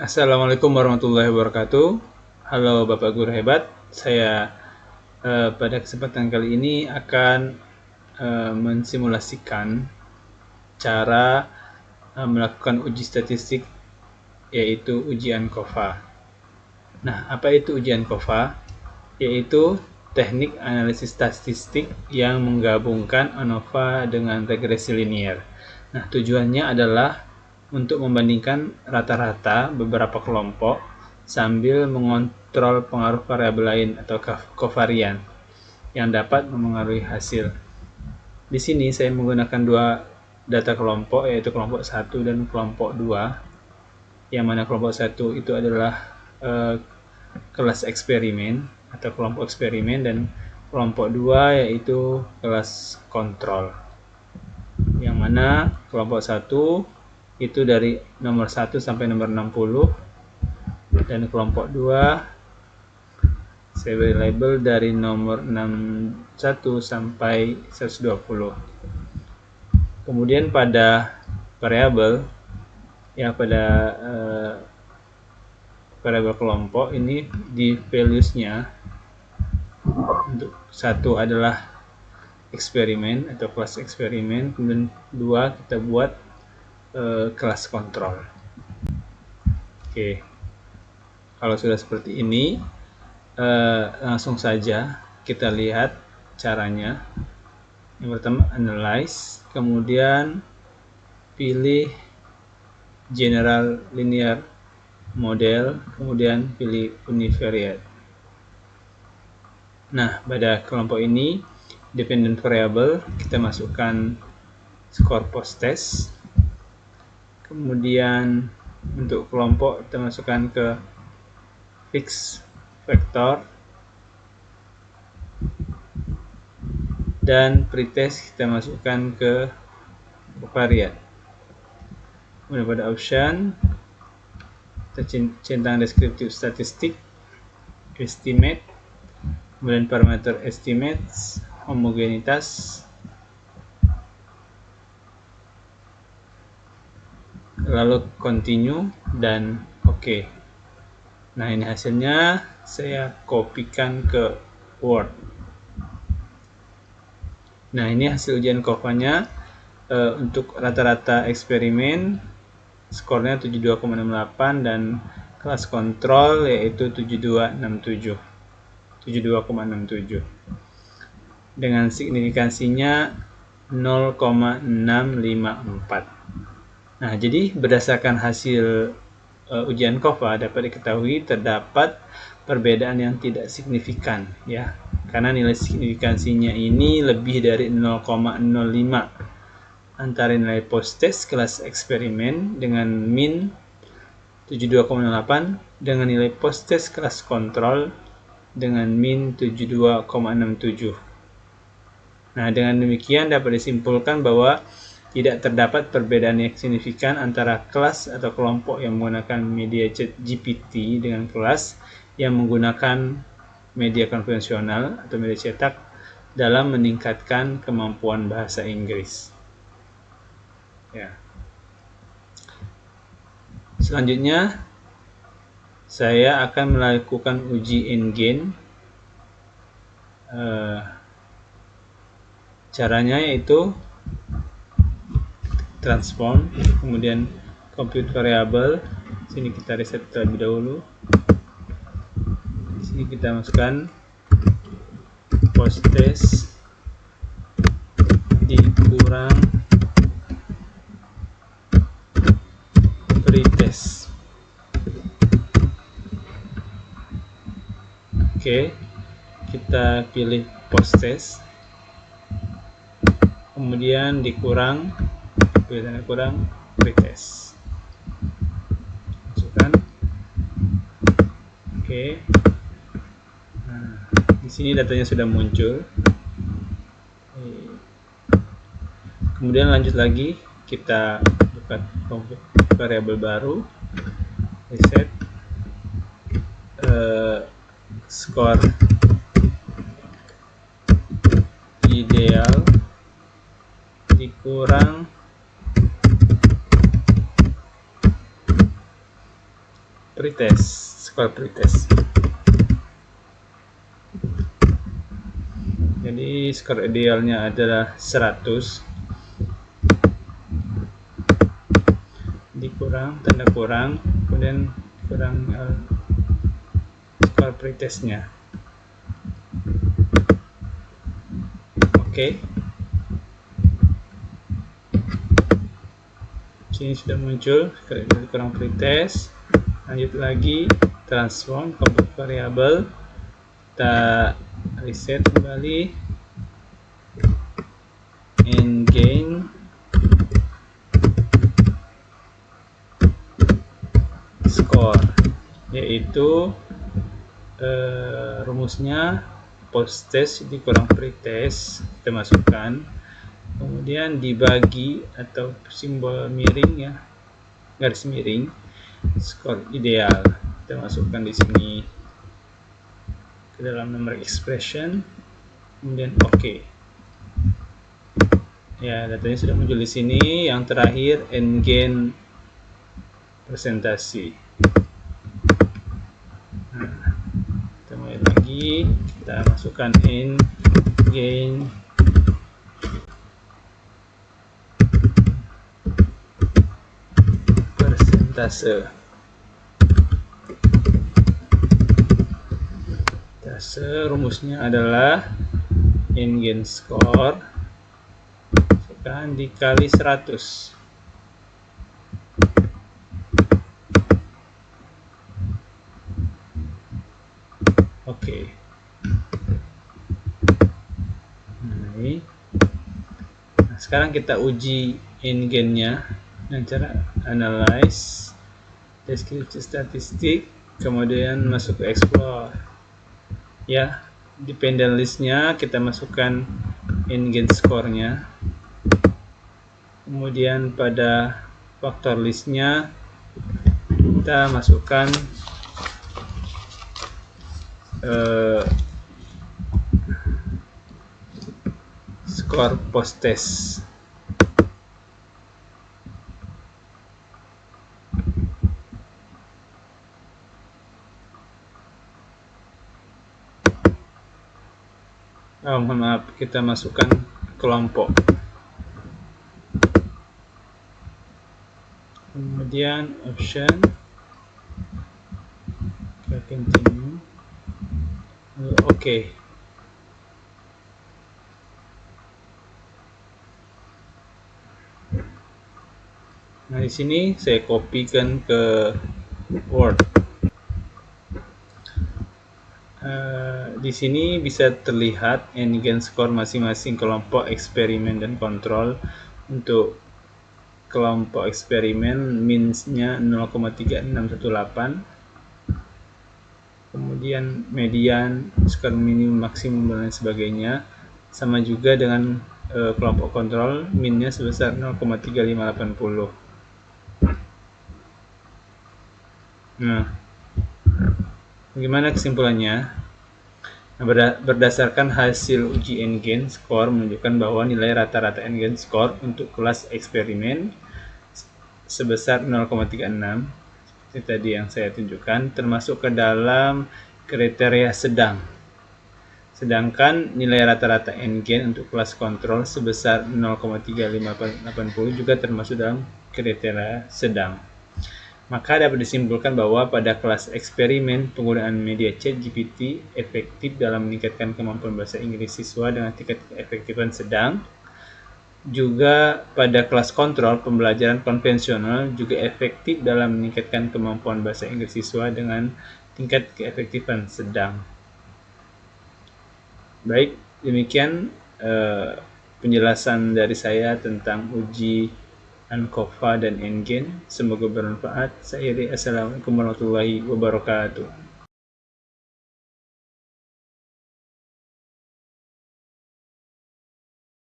Assalamualaikum warahmatullahi wabarakatuh. Halo Bapak Guru hebat. Saya pada kesempatan kali ini akan mensimulasikan cara melakukan uji statistik, yaitu ujian COVA. Nah, apa itu ujian COVA? Yaitu teknik analisis statistik yang menggabungkan ANOVA dengan regresi linier. Nah, tujuannya adalah untuk membandingkan rata-rata beberapa kelompok sambil mengontrol pengaruh variabel lain atau kovarian yang dapat memengaruhi hasil. Di sini saya menggunakan dua data kelompok, yaitu kelompok 1 dan kelompok 2. Yang mana kelompok 1 itu adalah kelas eksperimen atau kelompok eksperimen, dan kelompok 2 yaitu kelas kontrol. Yang mana kelompok 1 itu dari nomor 1 sampai nomor 60, dan kelompok 2 saya beri label dari nomor 61 sampai 120. Kemudian pada variabel, ya pada variabel kelompok ini di values-nya, untuk 1 adalah eksperimen atau kelas eksperimen, kemudian 2 kita buat kelas kontrol. Oke, kalau sudah seperti ini, langsung saja kita lihat caranya. Yang pertama analyze, kemudian pilih general linear model, kemudian pilih univariate. Nah, pada kelompok ini dependent variable kita masukkan skor post test. Kemudian untuk kelompok kita masukkan ke fix vector, dan pretest kita masukkan ke covariate. Kemudian pada option kita centang deskriptif statistik, estimate, kemudian parameter estimates, homogenitas, lalu continue, dan oke. Nah, ini hasilnya saya kopikan ke Word. Nah, ini hasil ujian COVA-nya. Untuk rata-rata eksperimen skornya 72,68 dan kelas kontrol yaitu 72,67 dengan signifikansinya 0,654. Nah, jadi berdasarkan hasil ujian COVA dapat diketahui terdapat perbedaan yang tidak signifikan, ya, karena nilai signifikansinya ini lebih dari 0,05 antara nilai post test kelas eksperimen dengan min 72,8 dengan nilai post test kelas kontrol dengan min 72,67. Nah, dengan demikian dapat disimpulkan bahwa tidak terdapat perbedaan yang signifikan antara kelas atau kelompok yang menggunakan media GPT dengan kelas yang menggunakan media konvensional atau media cetak dalam meningkatkan kemampuan bahasa Inggris. Ya. Selanjutnya saya akan melakukan uji n-gain. Caranya yaitu transform, kemudian compute variable. Sini kita reset terlebih dahulu. Di sini kita masukkan post test dikurang pretest. Oke, kita pilih post test, kemudian dikurang pretest. Masukkan. Oke. Nah, di sini datanya sudah muncul. Kemudian lanjut lagi, kita buka variabel baru, reset, skor ideal dikurang pretest, skor pretest. Jadi skor idealnya adalah 100, dikurang tanda kurang, kemudian kurang skor pretestnya. Oke. Sini sudah muncul kurang pretest. Lanjut lagi, transform compute variable, kita reset kembali, and gain score, yaitu rumusnya post test dikurang pretest, kita masukkan, kemudian dibagi atau simbol miring ya, garis miring, skor ideal, kita masukkan di sini ke dalam nomor expression, kemudian oke. Ya, datanya sudah muncul di sini. Yang terakhir end gain presentasi. Nah, kita mulai lagi, kita masukkan end gain persentase. Rumusnya adalah end gain score dikali 100. Oke. Nah, sekarang kita uji end gain-nya dengan cara analyze, deskripsi statistik, kemudian masuk ke explore. Ya, dependent list-nya kita masukkan end gain score-nya. Kemudian pada faktor list-nya kita masukkan skor post test. Mohon maaf, kita masukkan kelompok. Kemudian option, kita continue, oke. Nah, di sini saya kopikan ke Word. Di sini bisa terlihat end gain score masing-masing kelompok eksperimen dan kontrol. Untuk kelompok eksperimen min-nya 0,3618, kemudian median, skor minimum, maksimum, dan lain sebagainya. Sama juga dengan kelompok kontrol, min-nya sebesar 0,3580. Nah, bagaimana kesimpulannya? Nah, berdasarkan hasil uji end gain score menunjukkan bahwa nilai rata-rata end gain score untuk kelas eksperimen sebesar 0,36, seperti tadi yang saya tunjukkan, termasuk ke dalam kriteria sedang. Sedangkan nilai rata-rata end gain untuk kelas kontrol sebesar 0,3580 juga termasuk dalam kriteria sedang. Maka dapat disimpulkan bahwa pada kelas eksperimen, penggunaan media ChatGPT efektif dalam meningkatkan kemampuan bahasa Inggris siswa dengan tingkat keefektifan sedang. Juga pada kelas kontrol, pembelajaran konvensional juga efektif dalam meningkatkan kemampuan bahasa Inggris siswa dengan tingkat keefektifan sedang. Baik, demikian penjelasan dari saya tentang uji ANCOVA dan end gain. Semoga bermanfaat. Saya Assalamualaikum warahmatullahi wabarakatuh.